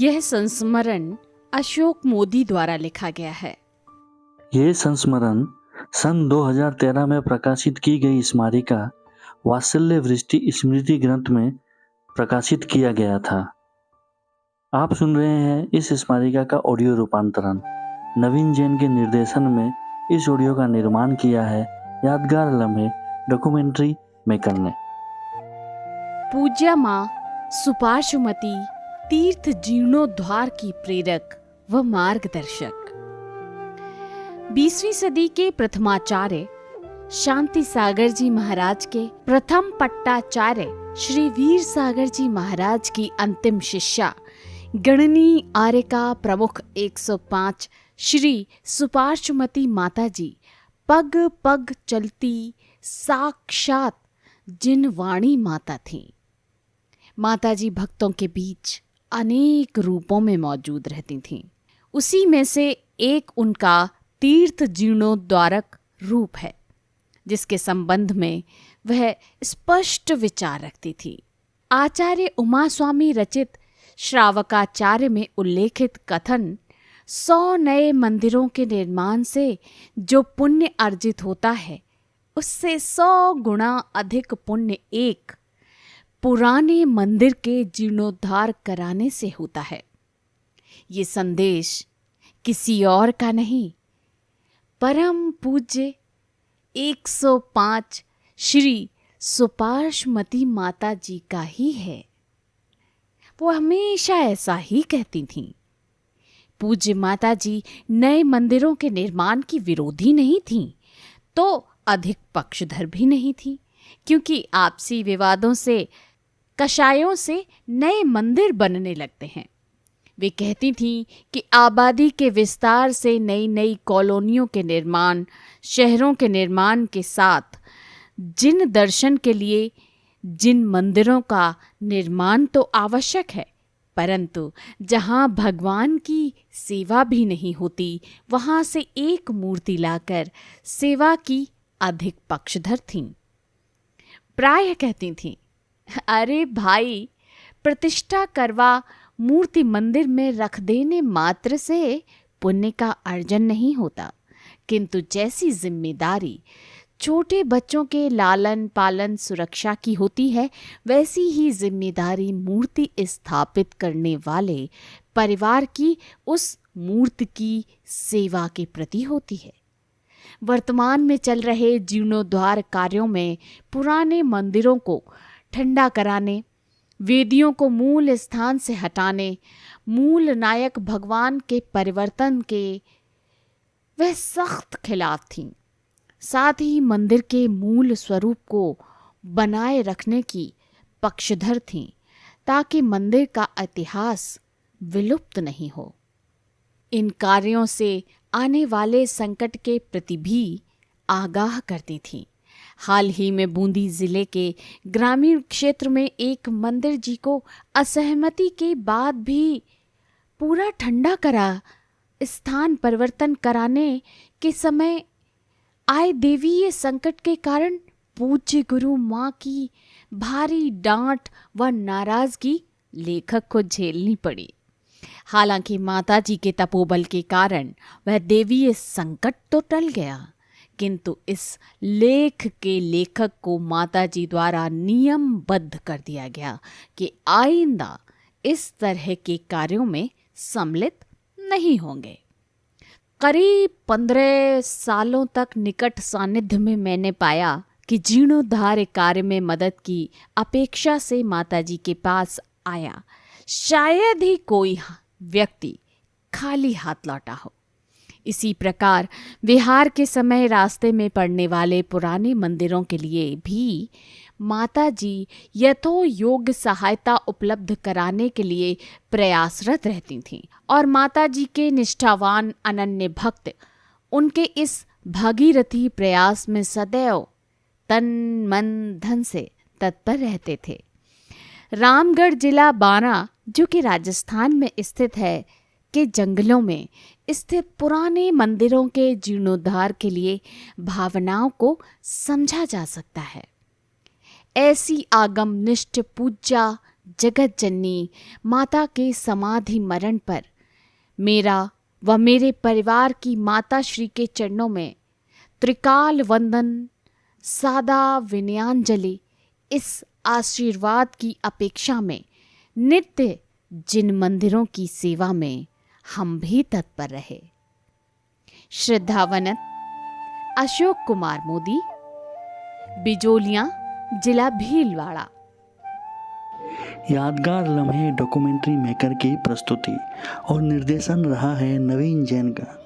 यह संस्मरण अशोक मोदी द्वारा लिखा गया है। यह संस्मरण सन 2013 में प्रकाशित की गई स्मारिका वात्सल्य वृष्टि स्मृति ग्रंथ में प्रकाशित किया गया था। आप सुन रहे हैं इस स्मारिका का ऑडियो रूपांतरण। नवीन जैन के निर्देशन में इस ऑडियो का निर्माण किया है यादगार लम्हे डॉक्यूमेंट्री मेकर ने। पूज्या माँ सुपार्श्वमती तीर्थ जीर्णोद्धार की प्रेरक व मार्गदर्शक। 20वीं सदी के प्रथमाचार्य शांति सागर जी महाराज के प्रथम पट्टाचार्य श्री वीर सागर जी महाराज की अंतिम शिष्या गणनी आर्यका प्रमुख 105 श्री सुपार्श्वमती माता जी पग पग चलती साक्षात जिनवाणी माता थीं। माता जी भक्तों के बीच अनेक रूपों में मौजूद रहती थीं। उसी में से एक उनका तीर्थ जीर्णोद्धारक रूप है, जिसके संबंध में वह स्पष्ट विचार रखती थी। आचार्य उमा स्वामी रचित श्रावकाचार्य में उल्लेखित कथन 100 नए मंदिरों के निर्माण से जो पुण्य अर्जित होता है, उससे 100 गुना अधिक पुण्य एक पुराने मंदिर के जीर्णोद्धार कराने से होता है। ये संदेश किसी और का नहीं, परम पूज्य 105 श्री सुपार्श्वमती माता जी का ही है। वो हमेशा ऐसा ही कहती थीं। पूज्य माता जी नए मंदिरों के निर्माण की विरोधी नहीं थीं, तो अधिक पक्षधर भी नहीं थीं, क्योंकि आपसी विवादों से कषायों से नए मंदिर बनने लगते हैं। वे कहती थीं कि आबादी के विस्तार से नई नई कॉलोनियों के निर्माण, शहरों के निर्माण के साथ जिन दर्शन के लिए जिन मंदिरों का निर्माण तो आवश्यक है, परंतु जहाँ भगवान की सेवा भी नहीं होती, वहाँ से एक मूर्ति लाकर सेवा की अधिक पक्षधर थीं। प्रायः कहती थीं, अरे भाई, प्रतिष्ठा करवा मूर्ति मंदिर में रख देने मात्र से पुण्य का अर्जन नहीं होता, किंतु जैसी जिम्मेदारी छोटे बच्चों के लालन पालन सुरक्षा की होती है, वैसी ही जिम्मेदारी मूर्ति स्थापित करने वाले परिवार की उस मूर्ति की सेवा के प्रति होती है। वर्तमान में चल रहे जीर्णोद्धार कार्यों में पुराने मंदिरों को ठंडा कराने, वेदियों को मूल स्थान से हटाने, मूल नायक भगवान के परिवर्तन के वह सख्त खिलाफ थीं। साथ ही मंदिर के मूल स्वरूप को बनाए रखने की पक्षधर थीं, ताकि मंदिर का इतिहास विलुप्त नहीं हो। इन कार्यों से आने वाले संकट के प्रति भी आगाह करती थीं। हाल ही में बूंदी जिले के ग्रामीण क्षेत्र में एक मंदिर जी को असहमति के बाद भी पूरा ठंडा करा स्थान परिवर्तन कराने के समय आए देवीय संकट के कारण पूज्य गुरु माँ की भारी डांट व नाराजगी लेखक को झेलनी पड़ी। हालांकि माताजी के तपोबल के कारण वह देवीय संकट तो टल गया, किंतु इस लेख के लेखक को माताजी द्वारा नियमबद्ध कर दिया गया कि आइंदा इस तरह के कार्यों में सम्मिलित नहीं होंगे। करीब 15 सालों तक निकट सानिध्य में मैंने पाया कि जीर्णोद्धार कार्य में मदद की अपेक्षा से माताजी के पास आया शायद ही कोई व्यक्ति खाली हाथ लौटा हो। इसी प्रकार विहार के समय रास्ते में पड़ने वाले पुराने मंदिरों के लिए भी माताजी यथो योग्य सहायता उपलब्ध कराने के लिए प्रयासरत रहती थीं, और माताजी के निष्ठावान अनन्य भक्त उनके इस भागीरथी प्रयास में सदैव तन मन धन से तत्पर रहते थे। रामगढ़ जिला बारा, जो कि राजस्थान में स्थित है, के जंगलों में स्थित पुराने मंदिरों के जीर्णोद्धार के लिए भावनाओं को समझा जा सकता है। ऐसी आगमनिष्ठ पूज्या जगत जननी माता के समाधि मरण पर मेरा व मेरे परिवार की माता श्री के चरणों में त्रिकाल वंदन, सादा विनयांजलि, इस आशीर्वाद की अपेक्षा में नित्य जिन मंदिरों की सेवा में हम भी तत्पर रहे। श्रद्धावनत अशोक कुमार मोदी, बिजोलियां, जिला भीलवाड़ा। यादगार लम्हे डॉक्यूमेंट्री मेकर की प्रस्तुति और निर्देशन रहा है नवीन जैन का।